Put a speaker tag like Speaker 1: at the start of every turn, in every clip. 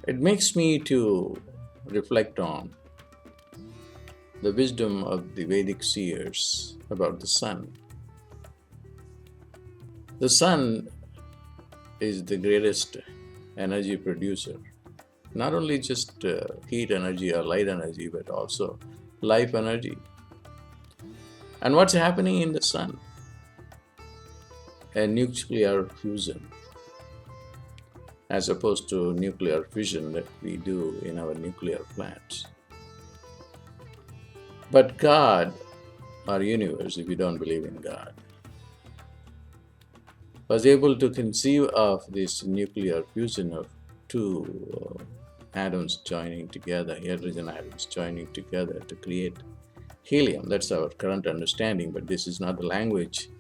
Speaker 1: It makes me to reflect on the wisdom of the Vedic Seers about the sun. The sun is the greatest energy producer, not only just heat energy or light energy, but also life energy. And what's happening in the sun? A nuclear fusion, as opposed to nuclear fission that we do in our nuclear plants. But God, our universe, if you don't believe in God, was able to conceive of this nuclear fusion of two atoms joining together, hydrogen atoms joining together to create helium. That's our current understanding, but this is not the language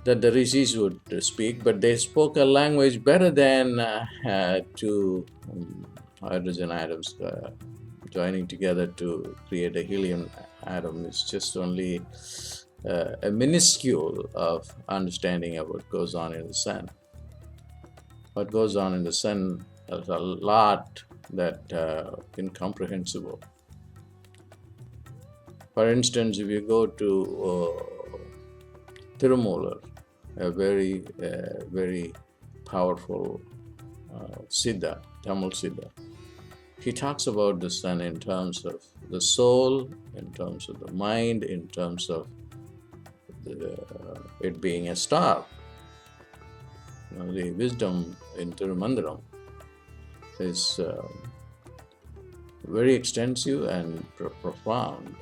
Speaker 1: that the Rishis would speak, but they spoke a language better than two hydrogen atoms joining together to create a helium atom. It's just only a miniscule of understanding of what goes on in the sun. What goes on in the sun is a lot that incomprehensible. For instance, if you go to Tirumular, a very powerful Siddha, Tamil Siddha, he talks about the sun in terms of the soul, in terms of the mind, in terms of it being a star. The wisdom in Tirumandaram is very extensive and profound.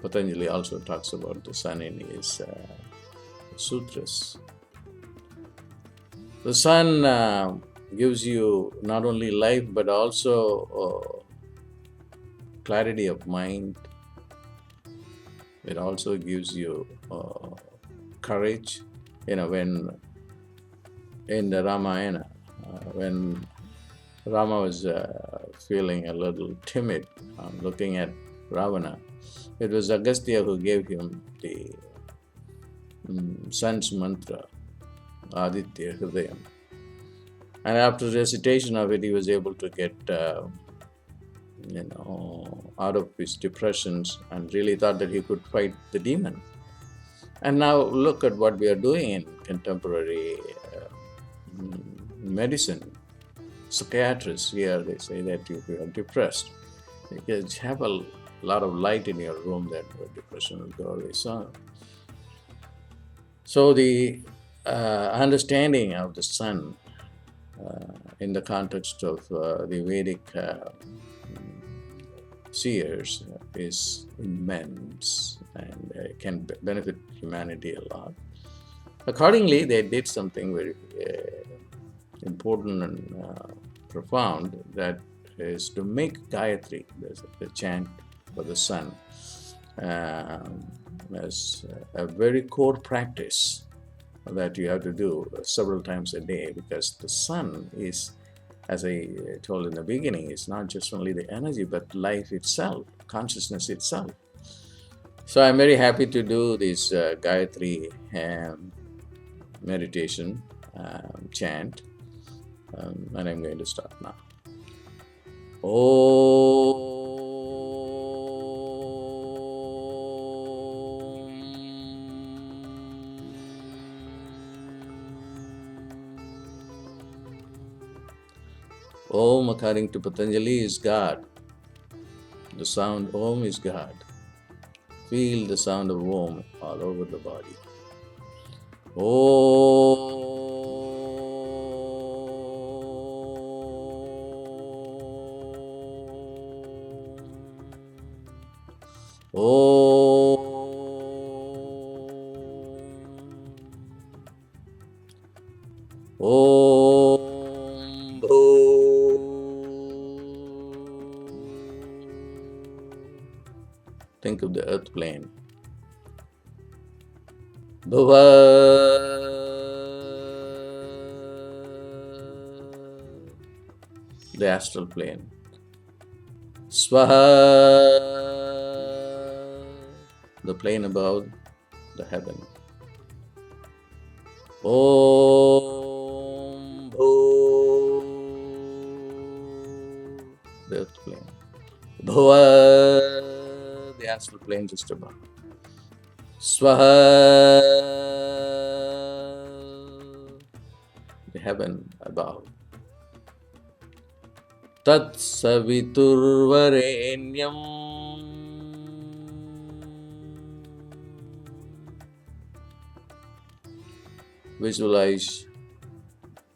Speaker 1: Patanjali also talks about the sun in his sutras. The sun gives you not only life but also clarity of mind. It also gives you courage. When in the Ramayana, when Rama was feeling a little timid looking at Ravana, it was Agastya who gave him the sun's mantra, Aditya Hridayam. And after recitation of it, he was able to get out of his depressions and really thought that he could fight the demon. And now look at what we are doing in contemporary medicine. Psychiatrists here, they say that if you are depressed, you can have a lot of light in your room, that depression will go away. So the understanding of the sun in the context of the Vedic seers is immense and can benefit humanity a lot. Accordingly, they did something very important and profound, that is to make Gayatri, the chant for the sun, as a very core practice that you have to do several times a day, because the sun is, as I told in the beginning, is not just only the energy but life itself, consciousness itself. So I'm very happy to do this Gayatri meditation chant, and I'm going to start now. Om Om, according to Patanjali, is God. The sound Om is God. Feel the sound of Om all over the body. Om. Om. Om. Think of the earth plane. Bhuva. The astral plane. Swaha. The plane above, the heaven. Om. Bhu. the earth plane. Bhuva, the astral plane just above. Swaha, the heaven above. Tat saviturvarenyam. Visualize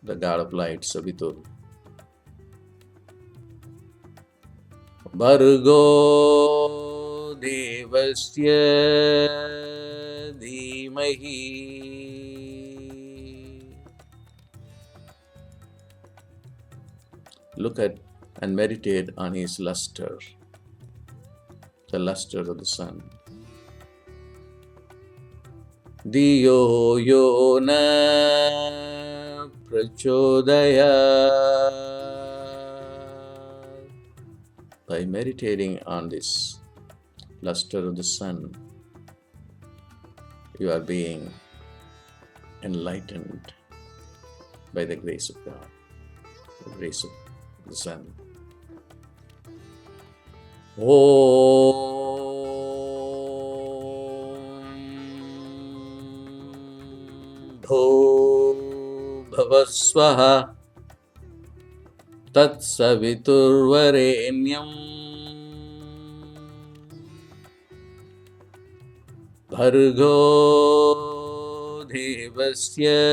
Speaker 1: the God of light, Savitur. Bhargo devasya dhimahi. Look at and meditate on his luster, the luster of the sun. Diyo yo na prachodaya. By meditating on this luster of the sun, you are being enlightened by the grace of God, the grace of the sun. Om Bho Bhavaswaha Tat Saviturvarenyam Bhargo Devasya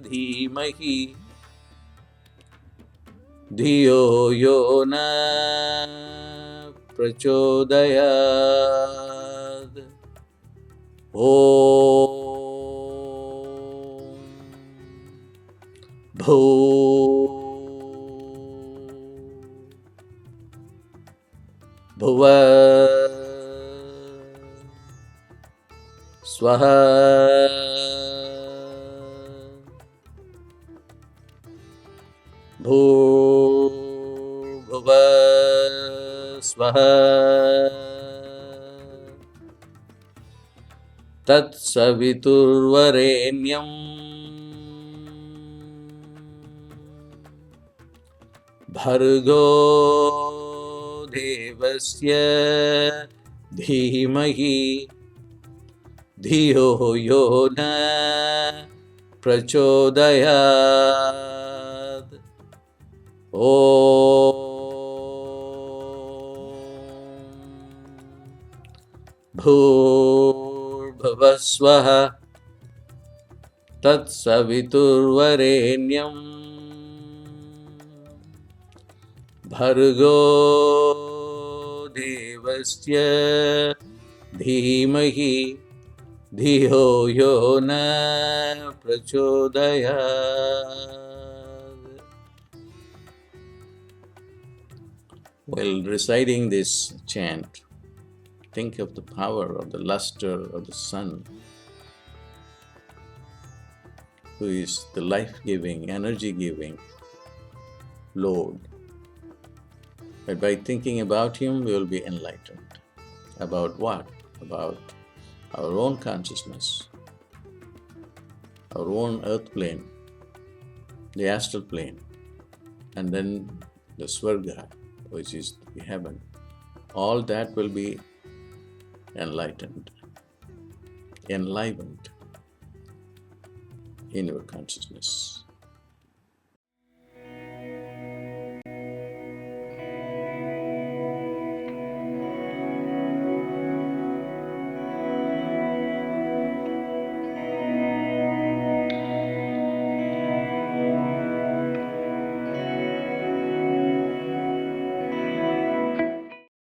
Speaker 1: Dhimahi Dhiyo yo na prachodayad. Om Bho Bhuva Swaha Bhuva Swaha Tat Saviturvarenyam Bhargo Devasya Dhimahi Dhiyo yo na prachodayad. Om Bhuvaswaha Tat Saviturvarenyam Bhargo Devasya Dhimahi Dhiyo yo na prachodayad. While reciting this chant, think of the power of the luster of the sun, who is the life-giving, energy-giving Lord. But by thinking about him, we will be enlightened. About what? About our own consciousness, our own earth plane, the astral plane, and then the Swarga, which is the heaven. All that will be enlightened, enlivened in your consciousness.